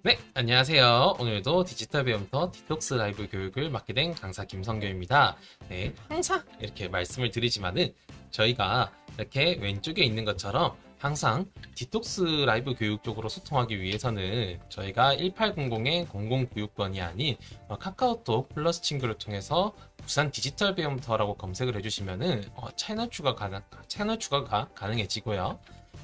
네, 안녕하세요. 오늘도 디지털 배움터 디톡스 라이브 교육을 맡게 된 강사 김성교입니다. 네, 항상 이렇게 말씀을 드리지만은 저희가 이렇게 왼쪽에 있는 것처럼 항상 디톡스 라이브 교육 쪽으로 소통하기 위해서는 저희가 1800의 0096번이 아닌 카카오톡 플러스 친구를 통해서 부산 디지털 배움터라고 검색을 해주시면은 채널 추가가 가능해지고요.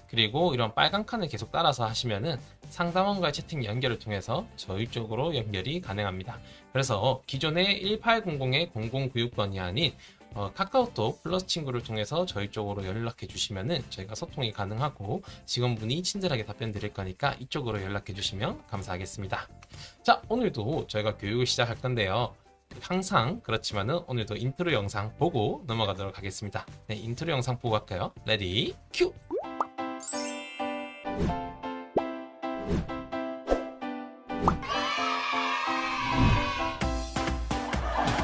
그리고 이런 빨간 칸을 계속 따라서 하시면은 상담원과의 채팅 연결을 통해서 저희 쪽으로 연결이 가능합니다. 그래서 기존의 1800의 0096번이 아닌 카카오톡 플러스 친구를 통해서 저희 쪽으로 연락해 주시면은 저희가 소통이 가능하고 직원분이 친절하게 답변 드릴 거니까 이쪽으로 연락해 주시면 감사하겠습니다. 자, 오늘도 저희가 교육을 시작할 건데요. 항상 그렇지만은 오늘도 인트로 영상 보고 넘어가도록 하겠습니다. 네, 인트로 영상 보고 갈까요? 레디 큐!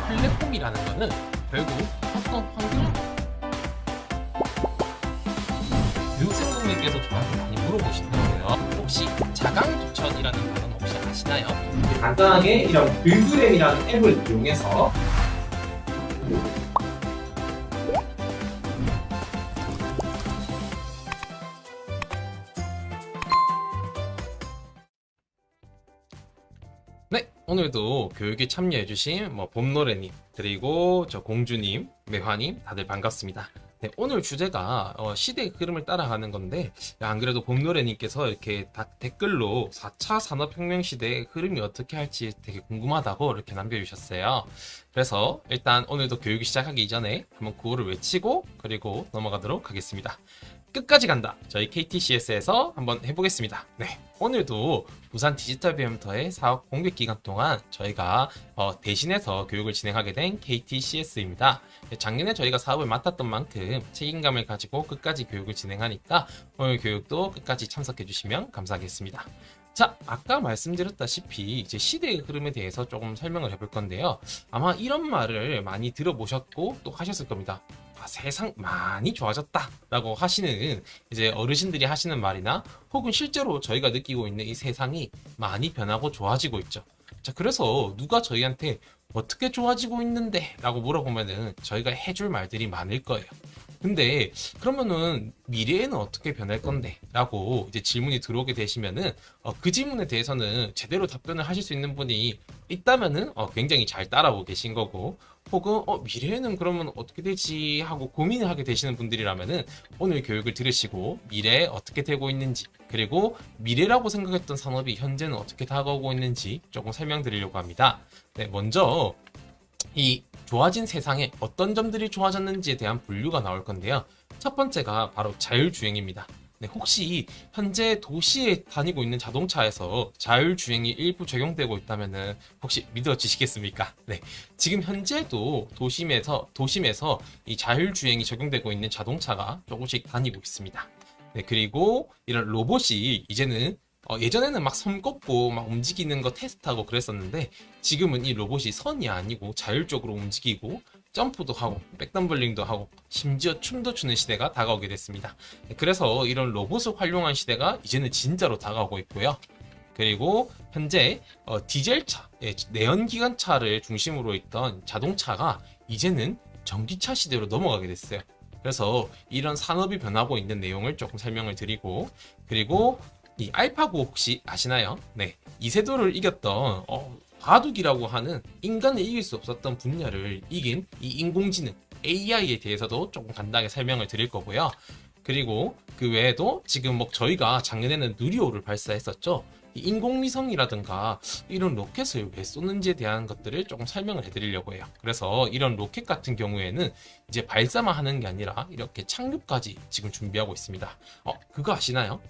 플랫폼이라는 거는 결국 어떤 환경 교육생분들께서 저한테 많이 물어보시더라고요. 혹시 자강두천이라는 단어 혹시 아시나요? 간단하게 이런 글그램이라는 앱을 이용해서 네, 오늘도 교육에 참여해주신 봄노래님, 그리고 저 공주님, 매화님 다들 반갑습니다. 네, 오늘 주제가 시대의 흐름을 따라가는 건데, 안 그래도 봄노래님께서 이렇게 댓글로 4차 산업혁명 시대의 흐름이 어떻게 할지 되게 궁금하다고 이렇게 남겨주셨어요. 그래서 일단 오늘도 교육이 시작하기 이전에 한번 구호를 외치고 그리고 넘어가도록 하겠습니다. 끝까지 간다. 저희 KTCS에서 한번 해보겠습니다. 네, 오늘도 부산 디지털 배움터의 사업 공백 기간 동안 저희가 대신해서 교육을 진행하게 된 KTCS입니다. 작년에 저희가 사업을 맡았던 만큼 책임감을 가지고 끝까지 교육을 진행하니까 오늘 교육도 끝까지 참석해 주시면 감사하겠습니다. 자, 아까 말씀드렸다시피 이제 시대의 흐름에 대해서 조금 설명을 해볼 건데요. 아마 이런 말을 많이 들어보셨고 또 하셨을 겁니다. 세상 많이 좋아졌다 라고 하시는 이제 어르신들이 하시는 말이나 혹은 실제로 저희가 느끼고 있는 이 세상이 많이 변하고 좋아지고 있죠. 자, 그래서 누가 저희한테 어떻게 좋아지고 있는데 라고 물어보면은 저희가 해줄 말들이 많을 거예요. 근데 그러면은 미래에는 어떻게 변할 건데? 라고 이제 질문이 들어오게 되시면은 그 질문에 대해서는 제대로 답변을 하실 수 있는 분이 있다면은 굉장히 잘 따라오고 계신 거고, 혹은 미래에는 그러면 어떻게 되지 하고 고민을 하게 되시는 분들이라면은 오늘 교육을 들으시고 미래에 어떻게 되고 있는지, 그리고 미래라고 생각했던 산업이 현재는 어떻게 다가오고 있는지 조금 설명드리려고 합니다. 네, 먼저 이 좋아진 세상에 어떤 점들이 좋아졌는지에 대한 분류가 나올 건데요. 첫 번째가 바로 자율주행입니다. 네, 혹시 현재 도시에 다니고 있는 자동차에서 자율주행이 일부 적용되고 있다면 혹시 믿어지시겠습니까? 네, 지금 현재도 도심에서 이 자율주행이 적용되고 있는 자동차가 조금씩 다니고 있습니다. 네, 그리고 이런 로봇이 이제는 예전에는 막 손 꼽고 막 움직이는 거 테스트하고 그랬었는데 지금은 이 로봇이 선이 아니고 자율적으로 움직이고 점프도 하고 백덤블링도 하고 심지어 춤도 추는 시대가 다가오게 됐습니다. 그래서 이런 로봇을 활용한 시대가 이제는 진짜로 다가오고 있고요. 그리고 현재 디젤차, 내연기관차를 중심으로 있던 자동차가 이제는 전기차 시대로 넘어가게 됐어요. 그래서 이런 산업이 변하고 있는 내용을 조금 설명을 드리고, 그리고 이 알파고 혹시 아시나요? 네, 이세돌을 이겼던 바둑이라고 하는 인간을 이길 수 없었던 분야를 이긴 이 인공지능 AI에 대해서도 조금 간단하게 설명을 드릴 거고요. 그리고 그 외에도 지금 저희가 작년에는 누리호를 발사했었죠. 이 인공위성이라든가 이런 로켓을 왜 쏘는지에 대한 것들을 조금 설명을 해드리려고 해요. 그래서 이런 로켓 같은 경우에는 이제 발사만 하는 게 아니라 이렇게 착륙까지 지금 준비하고 있습니다. 그거 아시나요?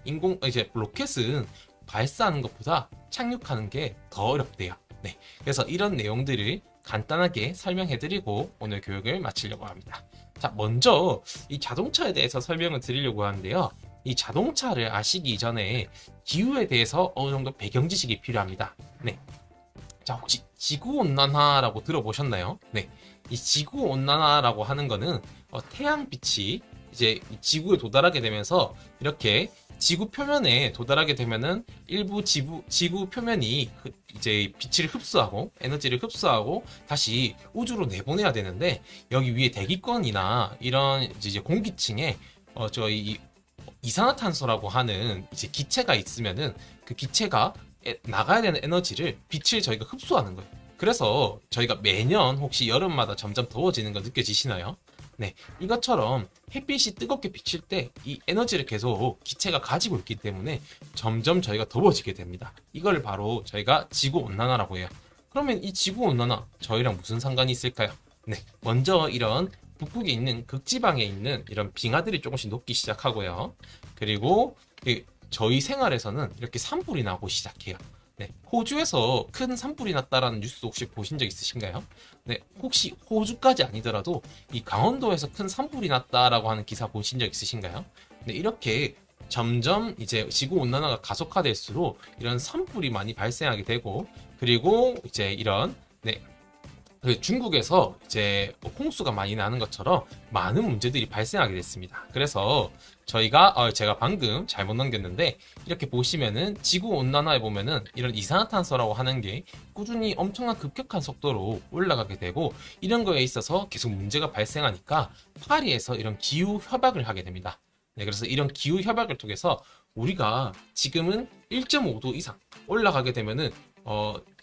이제 로켓은 발사하는 것보다 착륙하는 게 더 어렵대요. 네, 그래서 이런 내용들을 간단하게 설명해드리고 오늘 교육을 마치려고 합니다. 자, 먼저 이 자동차에 대해서 설명을 드리려고 하는데요. 이 자동차를 아시기 이전에 기후에 대해서 어느 정도 배경 지식이 필요합니다. 네. 자, 혹시 지구온난화라고 들어보셨나요? 네. 이 지구온난화라고 하는 거는 태양빛이 이제 지구에 도달하게 되면서 이렇게 지구 표면에 도달하게 되면은 일부 지구 표면이 이제 빛을 흡수하고 에너지를 흡수하고 다시 우주로 내보내야 되는데, 여기 위에 대기권이나 이런 이제 공기층에 저희 이산화탄소라고 하는 이제 기체가 있으면은 그 기체가 나가야 되는 에너지를 빛을 저희가 흡수하는 거예요. 그래서 저희가 매년 혹시 여름마다 점점 더워지는 거 느껴지시나요? 네, 이것처럼 햇빛이 뜨겁게 비칠 때 이 에너지를 계속 기체가 가지고 있기 때문에 점점 저희가 더워지게 됩니다. 이걸 바로 저희가 지구온난화라고 해요. 그러면 이 지구온난화 저희랑 무슨 상관이 있을까요? 네, 먼저 이런 북극에 있는 극지방에 있는 이런 빙하들이 조금씩 녹기 시작하고요. 그리고 저희 생활에서는 이렇게 산불이 나고 시작해요. 네, 호주에서 큰 산불이 났다라는 뉴스 혹시 보신 적 있으신가요? 네, 혹시 호주까지 아니더라도 이 강원도에서 큰 산불이 났다라고 하는 기사 보신 적 있으신가요? 네, 이렇게 점점 이제 지구 온난화가 가속화될수록 이런 산불이 많이 발생하게 되고, 그리고 이제 이런 네, 중국에서 이제 홍수가 많이 나는 것처럼 많은 문제들이 발생하게 됐습니다. 그래서 저희가 제가 방금 잘못 넘겼는데, 이렇게 보시면은 지구 온난화에 보면은 이런 이산화탄소라고 하는 게 꾸준히 엄청난 급격한 속도로 올라가게 되고, 이런 거에 있어서 계속 문제가 발생하니까 파리에서 이런 기후 협약을 하게 됩니다. 네, 그래서 이런 기후 협약을 통해서 우리가 지금은 1.5도 이상 올라가게 되면은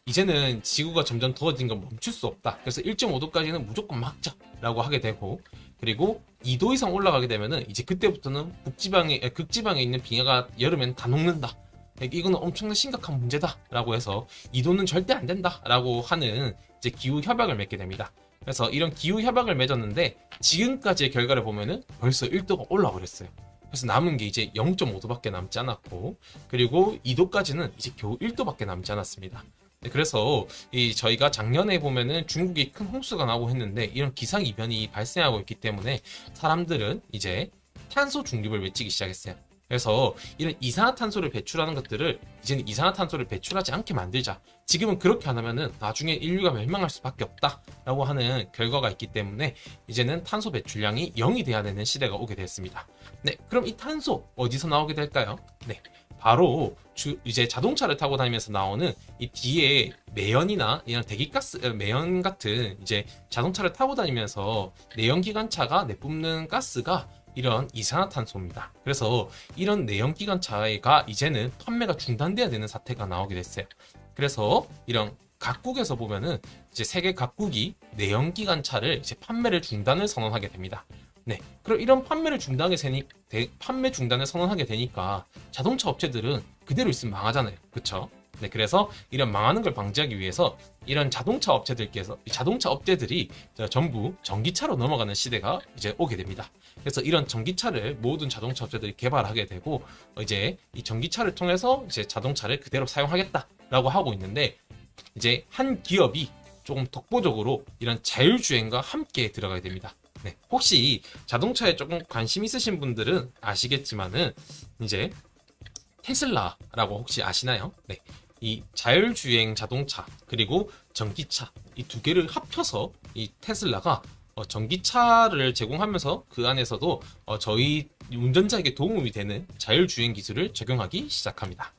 이제는 지구가 점점 더워진 건 멈출 수 없다. 그래서 1.5도까지는 무조건 막자라고 하게 되고, 그리고 2도 이상 올라가게 되면은 이제 그때부터는 극지방에 있는 빙하가 여름엔 다 녹는다. 이거는 엄청난 심각한 문제다라고 해서 2도는 절대 안 된다라고 하는 이제 기후 협약을 맺게 됩니다. 그래서 이런 기후 협약을 맺었는데 지금까지의 결과를 보면은 벌써 1도가 올라가 버렸어요. 그래서 남은 게 이제 0.5도밖에 남지 않았고, 그리고 2도까지는 이제 겨우 1도밖에 남지 않았습니다. 네, 그래서 저희가 작년에 보면은 중국이 큰 홍수가 나고 했는데, 이런 기상 이변이 발생하고 있기 때문에 사람들은 이제 탄소 중립을 외치기 시작했어요. 그래서 이런 이산화탄소를 배출하는 것들을 이제는 이산화탄소를 배출하지 않게 만들자. 지금은 그렇게 안 하면은 나중에 인류가 멸망할 수밖에 없다라고 하는 결과가 있기 때문에 이제는 탄소 배출량이 0이 돼야 되는 시대가 오게 됐습니다. 네, 그럼 이 탄소 어디서 나오게 될까요? 네, 바로 이제 자동차를 타고 다니면서 나오는 이 뒤에 매연이나 이런 대기가스, 매연 같은 이제 자동차를 타고 다니면서 내연기관차가 내뿜는 가스가 이런 이산화탄소입니다. 그래서 이런 내연기관차가 이제는 판매가 중단돼야 되는 사태가 나오게 됐어요. 그래서 이런 각국에서 보면은 이제 세계 각국이 내연기관차를 이제 판매를 중단을 선언하게 됩니다. 네, 그럼 이런 판매 중단을 선언하게 되니까 자동차 업체들은 그대로 있으면 망하잖아요. 그쵸? 네, 그래서 이런 망하는 걸 방지하기 위해서 이런 자동차 업체들이 전부 전기차로 넘어가는 시대가 이제 오게 됩니다. 그래서 이런 전기차를 모든 자동차 업체들이 개발하게 되고, 이제 이 전기차를 통해서 이제 자동차를 그대로 사용하겠다라고 하고 있는데, 이제 한 기업이 조금 독보적으로 이런 자율주행과 함께 들어가게 됩니다. 네, 혹시 자동차에 조금 관심 있으신 분들은 아시겠지만은 이제 테슬라라고 혹시 아시나요? 네, 이 자율주행 자동차 그리고 전기차 이 두 개를 합쳐서 이 테슬라가 전기차를 제공하면서 그 안에서도 저희 운전자에게 도움이 되는 자율주행 기술을 적용하기 시작합니다.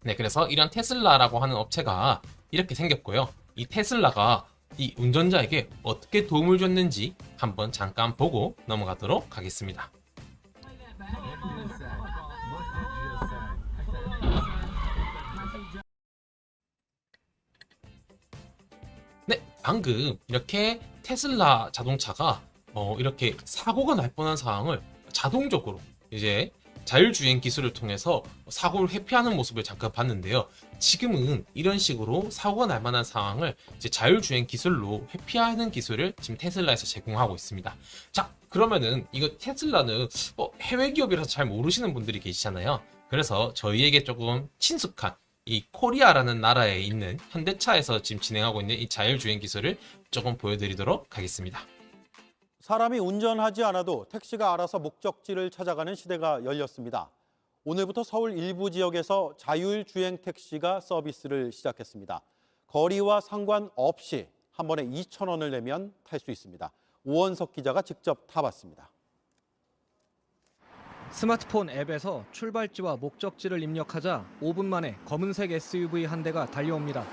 네, 그래서 이런 테슬라라고 하는 업체가 이렇게 생겼고요. 이 테슬라가 이 운전자에게 어떻게 도움을 줬는지 한번 잠깐 보고 넘어가도록 하겠습니다. 네, 방금 이렇게 테슬라 자동차가 이렇게 사고가 날 뻔한 상황을 자동적으로 이제 자율주행 기술을 통해서 사고를 회피하는 모습을 잠깐 봤는데요. 지금은 이런 식으로 사고가 날 만한 상황을 이제 자율주행 기술로 회피하는 기술을 지금 테슬라에서 제공하고 있습니다. 자, 그러면은 이거 테슬라는 해외 기업이라서 잘 모르시는 분들이 계시잖아요. 그래서 저희에게 조금 친숙한 이 코리아라는 나라에 있는 현대차에서 지금 진행하고 있는 이 자율주행 기술을 조금 보여드리도록 하겠습니다. 사람이 운전하지 않아도 택시가 알아서 목적지를 찾아가는 시대가 열렸습니다. 오늘부터 서울 일부 지역에서 자율주행 택시가 서비스를 시작했습니다. 거리와 상관없이 한 번에 2,000원을 내면 탈 수 있습니다. 오원석 기자가 직접 타봤습니다. 스마트폰 앱에서 출발지와 목적지를 입력하자 5분 만에 검은색 SUV 한 대가 달려옵니다.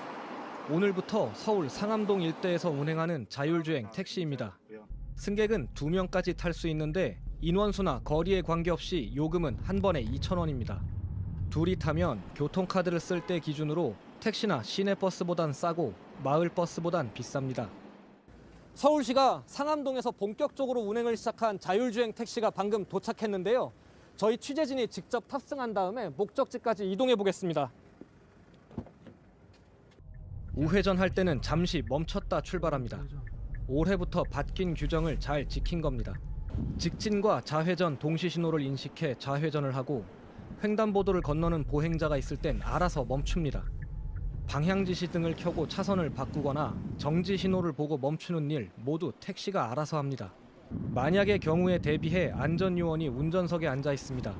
오늘부터 서울 상암동 일대에서 운행하는 자율주행 택시입니다. 승객은 2명까지 탈 수 있는데 인원수나 거리에 관계없이 요금은 한 번에 2,000원입니다. 둘이 타면 교통카드를 쓸 때 기준으로 택시나 시내버스보단 싸고 마을버스보단 비쌉니다. 서울시가 상암동에서 본격적으로 운행을 시작한 자율주행 택시가 방금 도착했는데요. 저희 취재진이 직접 탑승한 다음에 목적지까지 이동해 보겠습니다. 우회전 할 때는 잠시 멈췄다 출발합니다. 올해부터 바뀐 규정을 잘 지킨 겁니다. 직진과 좌회전 동시 신호를 인식해 좌회전을 하고 횡단보도를 건너는 보행자가 있을 땐 알아서 멈춥니다. 방향지시 등을 켜고 차선을 바꾸거나 정지 신호를 보고 멈추는 일 모두 택시가 알아서 합니다. 만약의 경우에 대비해 안전요원이 운전석에 앉아 있습니다.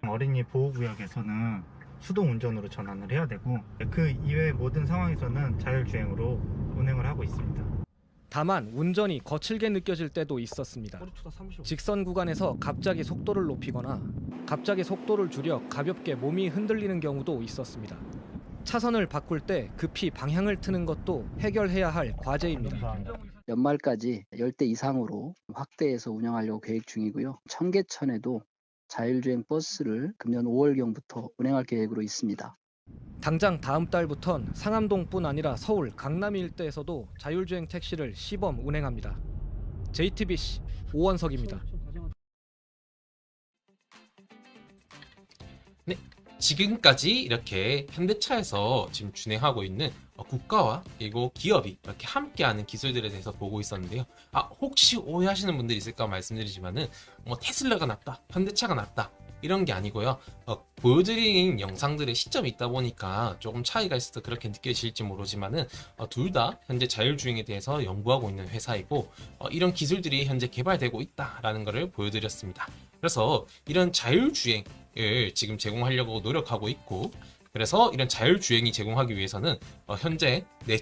어린이 보호구역에서는 수동 운전으로 전환을 해야 되고 그 이외의 모든 상황에서는 자율주행으로 운행을 하고 있습니다. 다만 운전이 거칠게 느껴질 때도 있었습니다. 직선 구간에서 갑자기 속도를 높이거나 갑자기 속도를 줄여 가볍게 몸이 흔들리는 경우도 있었습니다. 차선을 바꿀 때 급히 방향을 트는 것도 해결해야 할 과제입니다. 연말까지 10대 이상으로 확대해서 운영하려고 계획 중이고요. 청계천에도 자율주행 버스를 금년 5월경부터 운행할 계획으로 있습니다. 당장 다음 달부턴 상암동뿐 아니라 서울 강남 일대에서도 자율주행 택시를 시범 운행합니다. JTBC 오원석입니다. 네, 지금까지 이렇게 현대차에서 지금 준행하고 있는 국가와 그리고 기업이 이렇게 함께하는 기술들에 대해서 보고 있었는데요. 혹시 오해하시는 분들이 있을까 말씀드리지만은 테슬라가 낫다, 현대차가 낫다 이런 게 아니고요. 보여드린 영상들의 시점이 있다 보니까 조금 차이가 있어서 그렇게 느껴질지 모르지만은 둘 다 현재 자율주행에 대해서 연구하고 있는 회사이고 이런 기술들이 현재 개발되고 있다라는 것을 보여드렸습니다. 그래서 이런 자율주행을 지금 제공하려고 노력하고 있고, 그래서 이런 자율주행이 제공하기 위해서는 현재 내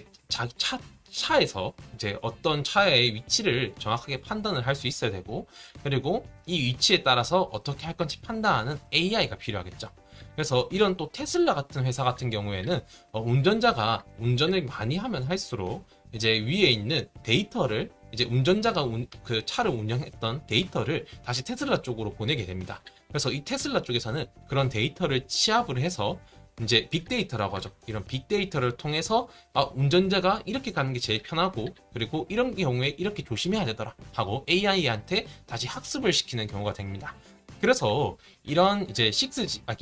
차에서 이제 어떤 차의 위치를 정확하게 판단을 할 수 있어야 되고, 그리고 이 위치에 따라서 어떻게 할 건지 판단하는 AI가 필요하겠죠. 그래서 이런 또 테슬라 같은 회사 같은 경우에는 운전자가 운전을 많이 하면 할수록 이제 위에 있는 데이터를 이제 운전자가 그 차를 운영했던 데이터를 다시 테슬라 쪽으로 보내게 됩니다. 그래서 이 테슬라 쪽에서는 그런 데이터를 취합을 해서 이제 빅데이터라고 하죠. 이런 빅데이터를 통해서 운전자가 이렇게 가는 게 제일 편하고, 그리고 이런 경우에 이렇게 조심해야 되더라 하고 AI한테 다시 학습을 시키는 경우가 됩니다. 그래서 이런 이제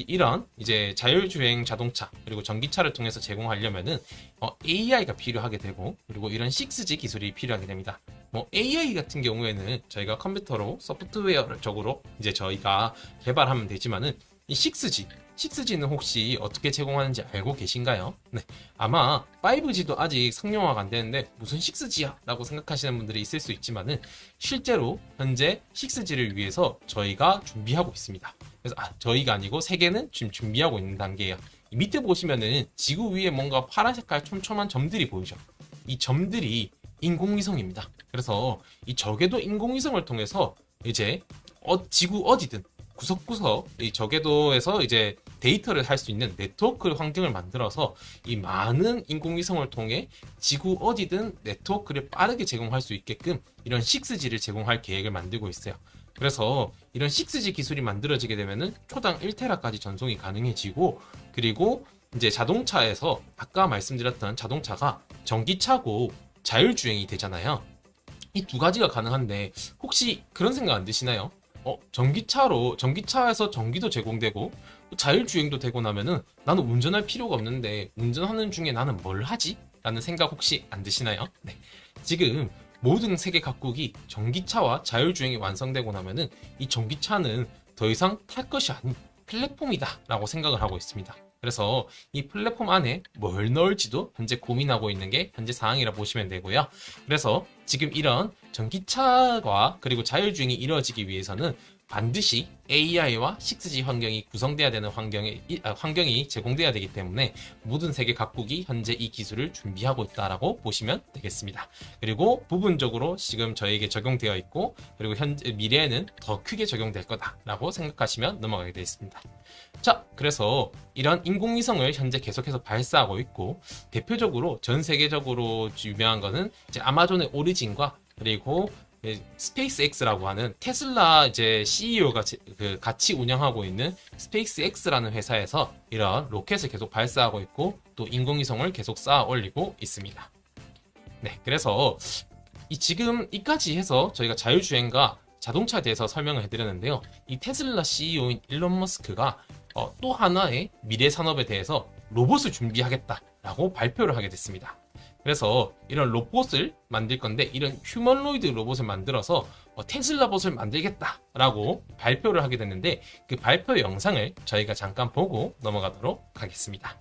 이런 이제 자율주행 자동차 그리고 전기차를 통해서 제공하려면은 AI가 필요하게 되고, 그리고 이런 6G 기술이 필요하게 됩니다. AI 같은 경우에는 저희가 컴퓨터로 소프트웨어적으로 이제 저희가 개발하면 되지만은 이 6G는 혹시 어떻게 제공하는지 알고 계신가요? 네, 아마 5G도 아직 상용화가 안 되는데 무슨 6G야? 라고 생각하시는 분들이 있을 수 있지만은 실제로 현재 6G를 위해서 저희가 준비하고 있습니다. 그래서 저희가 아니고 세계는 지금 준비하고 있는 단계예요. 이 밑에 보시면은 지구 위에 뭔가 파란 색깔 촘촘한 점들이 보이죠? 이 점들이 인공위성입니다. 그래서 이 저궤도 인공위성을 통해서 이제 지구 어디든 구석구석 이 저궤도에서 이제 데이터를 할 수 있는 네트워크 환경을 만들어서 이 많은 인공위성을 통해 지구 어디든 네트워크를 빠르게 제공할 수 있게끔 이런 6G를 제공할 계획을 만들고 있어요. 그래서 이런 6G 기술이 만들어지게 되면은 초당 1테라까지 전송이 가능해지고, 그리고 이제 자동차에서 아까 말씀드렸던 자동차가 전기차고 자율주행이 되잖아요. 이 두 가지가 가능한데 혹시 그런 생각 안 드시나요? 전기차에서 전기도 제공되고 자율주행도 되고 나면은 나는 운전할 필요가 없는데 운전하는 중에 나는 뭘 하지? 라는 생각 혹시 안 드시나요? 네. 지금 모든 세계 각국이 전기차와 자율주행이 완성되고 나면은 이 전기차는 더 이상 탈 것이 아닌 플랫폼이다 라고 생각을 하고 있습니다. 그래서 이 플랫폼 안에 뭘 넣을지도 현재 고민하고 있는 게 현재 상황이라 보시면 되고요. 그래서 지금 이런 전기차와 그리고 자율주행이 이루어지기 위해서는 반드시 AI와 6G 환경이 구성돼야 되는 환경이 제공돼야 되기 때문에 모든 세계 각국이 현재 이 기술을 준비하고 있다라고 보시면 되겠습니다. 그리고 부분적으로 지금 저에게 적용되어 있고 그리고 미래에는 더 크게 적용될 거다라고 생각하시면 넘어가게 되어 있습니다. 자, 그래서 이런 인공위성을 현재 계속해서 발사하고 있고 대표적으로 전 세계적으로 유명한 거는 이제 아마존의 오리진과 그리고 스페이스X라고 하는 테슬라 이제 CEO가 같이 운영하고 있는 스페이스X라는 회사에서 이런 로켓을 계속 발사하고 있고 또 인공위성을 계속 쌓아 올리고 있습니다. 네, 그래서 지금 이까지 해서 저희가 자율주행과 자동차에 대해서 설명을 해드렸는데요. 이 테슬라 CEO인 일론 머스크가 또 하나의 미래 산업에 대해서 로봇을 준비하겠다라고 발표를 하게 됐습니다. 그래서 이런 로봇을 만들 건데 이런 휴머노이드 로봇을 만들어서 테슬라 봇을 만들겠다라고 발표를 하게 됐는데 그 발표 영상을 저희가 잠깐 보고 넘어가도록 하겠습니다.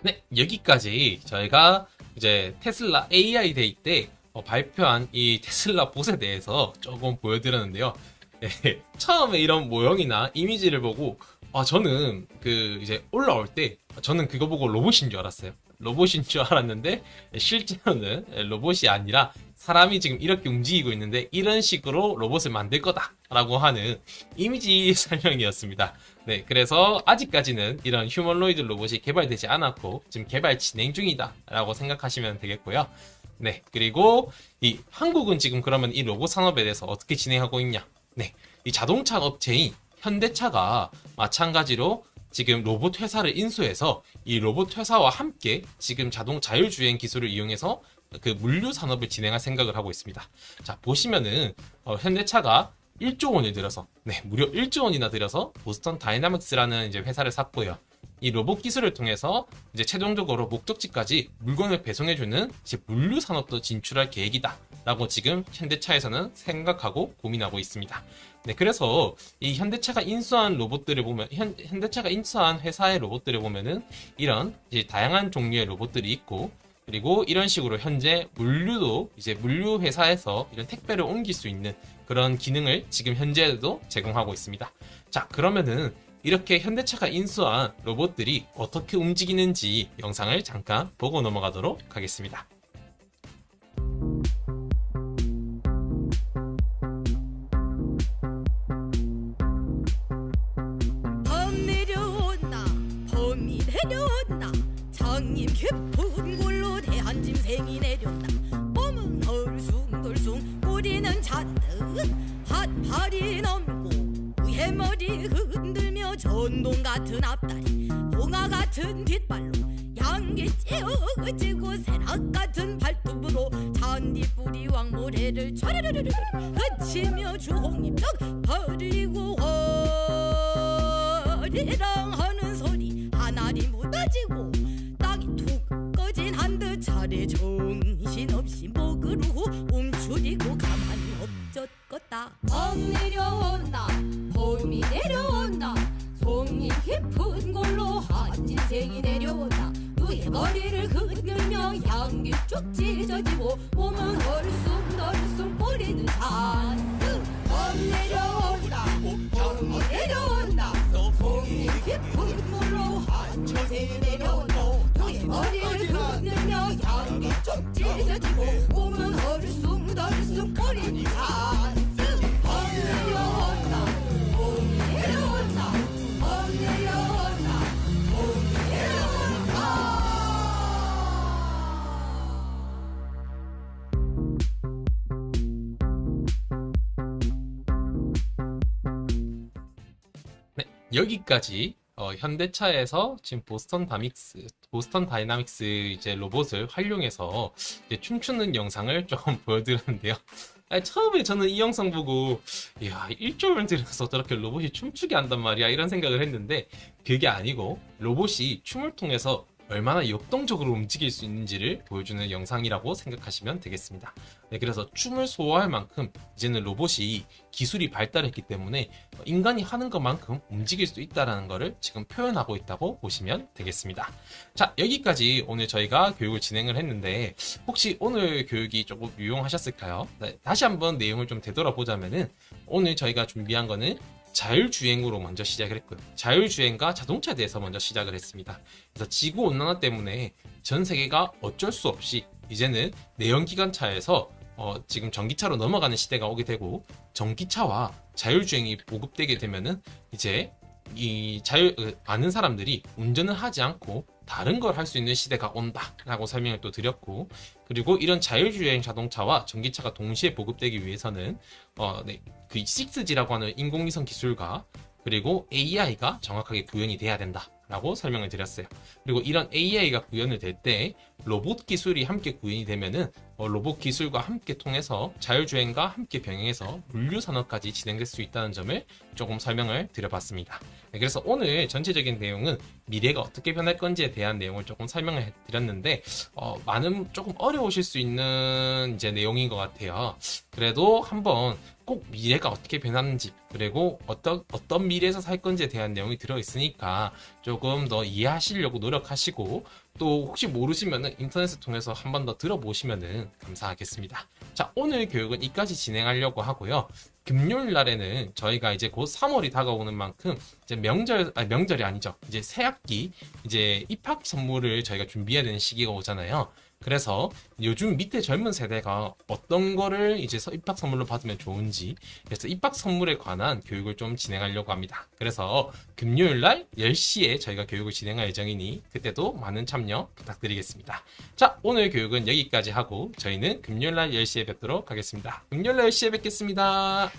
네, 여기까지 저희가 이제 테슬라 AI 데이 때 발표한 이 테슬라 봇에 대해서 조금 보여드렸는데요. 네, 처음에 이런 모형이나 이미지를 보고 저는 이제 올라올 때 저는 그거 보고 로봇인 줄 알았어요. 로봇인 줄 알았는데 실제로는 로봇이 아니라 사람이 지금 이렇게 움직이고 있는데 이런 식으로 로봇을 만들 거다라고 하는 이미지 설명이었습니다. 네, 그래서 아직까지는 이런 휴머노이드 로봇이 개발되지 않았고 지금 개발 진행 중이다라고 생각하시면 되겠고요. 네, 그리고 이 한국은 지금 그러면 이 로봇 산업에 대해서 어떻게 진행하고 있냐? 네, 이 자동차 업체인 현대차가 마찬가지로 지금 로봇 회사를 인수해서 이 로봇 회사와 함께 지금 자율주행 기술을 이용해서 그 물류 산업을 진행할 생각을 하고 있습니다. 자, 보시면은 현대차가 1조 원을 들여서 무려 1조 원이나 들여서 보스턴 다이나믹스라는 이제 회사를 샀고요. 이 로봇 기술을 통해서 이제 최종적으로 목적지까지 물건을 배송해주는 이제 물류 산업도 진출할 계획이다라고 지금 현대차에서는 생각하고 고민하고 있습니다. 네, 그래서 이 현대차가 인수한 로봇들을 보면 현대차가 인수한 회사의 로봇들을 보면은 이런 이제 다양한 종류의 로봇들이 있고 그리고 이런 식으로 현재 물류도 이제 물류 회사에서 이런 택배를 옮길 수 있는 그런 기능을 지금 현재도 제공하고 있습니다. 자, 그러면은 이렇게 현대차가 인수한 로봇들이 어떻게 움직이는지 영상을 잠깐 보고 넘어가도록 하겠습니다. 범 내려온다, 범이 내려온다, 장님 깊은 골로 대한 짐승이 내렸다. 몸은 덜숭덜숭 꼬리는 잔뜩 핫팔이 넘고 해머리 흔들며 전동 같은 앞다리 봉화 같은 뒷발로 양기 찌어지고 새낙 같은 발톱으로 잔디뿌리 왕모래를 촤르르르르 그치며 주홍잎떡 벌리고 허리랑 하는 소리 하나리 무너지고 땅이 툭 꺼진 한듯 차례 정신없이 목으로 움츠리고 가만히 엎젖겄다. 범 내려온다, 봄이 내려온다, 송이 깊은 골로 한 짐승이 내려온다. 누의 머리를 흔들며 향기 쭉 찢어지고 몸은 얼숭덜숭 꼬리는 잔뜩. 범 내려온다, 봄이 내려온다, 송이 깊은 골로 한 짐승이 내려온다. 누의 머리를 흔들며 향기 쭉 찢어지고 몸은 얼숭 여기까지 현대차에서 지금 보스턴 다이나믹스 이제 로봇을 활용해서 이제 춤추는 영상을 좀 보여드렸는데요. 처음에 저는 이 영상 보고 이야 1조를 들여서 저렇게 로봇이 춤추게 한단 말이야 이런 생각을 했는데 그게 아니고 로봇이 춤을 통해서 얼마나 역동적으로 움직일 수 있는지를 보여주는 영상이라고 생각하시면 되겠습니다. 네, 그래서 춤을 소화할 만큼 이제는 로봇이 기술이 발달했기 때문에 인간이 하는 것만큼 움직일 수 있다는 것을 지금 표현하고 있다고 보시면 되겠습니다. 자, 여기까지 오늘 저희가 교육을 진행을 했는데 혹시 오늘 교육이 조금 유용하셨을까요? 네, 다시 한번 내용을 좀 되돌아보자면은 오늘 저희가 준비한 거는 자율주행으로 먼저 시작을 했고요. 자율주행과 자동차에 대해서 먼저 시작을 했습니다. 그래서 지구온난화 때문에 전 세계가 어쩔 수 없이 이제는 내연기관차에서 지금 전기차로 넘어가는 시대가 오게 되고 전기차와 자율주행이 보급되게 되면은 이제 많은 사람들이 운전을 하지 않고 다른 걸 할 수 있는 시대가 온다라고 설명을 또 드렸고 그리고 이런 자율주행 자동차와 전기차가 동시에 보급되기 위해서는 그 6G라고 하는 인공위성 기술과 그리고 AI가 정확하게 구현이 돼야 된다라고 설명을 드렸어요. 그리고 이런 AI가 구현이 될 때 로봇 기술이 함께 구현이 되면은 로봇 기술과 함께 통해서 자율주행과 함께 병행해서 물류 산업까지 진행될 수 있다는 점을 조금 설명을 드려봤습니다. 네, 그래서 오늘 전체적인 내용은 미래가 어떻게 변할 건지에 대한 내용을 조금 설명을 드렸는데 많은 조금 어려우실 수 있는 이제 내용인 것 같아요. 그래도 한번 꼭 미래가 어떻게 변하는지 그리고 어떤 미래에서 살 건지에 대한 내용이 들어있으니까 조금 더 이해하시려고 노력하시고 또 혹시 모르시면은 인터넷을 통해서 한 번 더 들어보시면은 감사하겠습니다. 자, 오늘 교육은 이까지 진행하려고 하고요. 금요일 날에는 저희가 이제 곧 3월이 다가오는 만큼 이제 명절이 아니죠. 이제 새학기 이제 입학 선물을 저희가 준비해야 되는 시기가 오잖아요. 그래서 요즘 밑에 젊은 세대가 어떤 거를 이제 입학 선물로 받으면 좋은지 그래서 입학 선물에 관한 교육을 좀 진행하려고 합니다. 그래서 금요일 날 10시에 저희가 교육을 진행할 예정이니 그때도 많은 참여 부탁드리겠습니다. 자, 오늘 교육은 여기까지 하고 저희는 금요일 날 10시에 뵙도록 하겠습니다. 금요일 날 10시에 뵙겠습니다.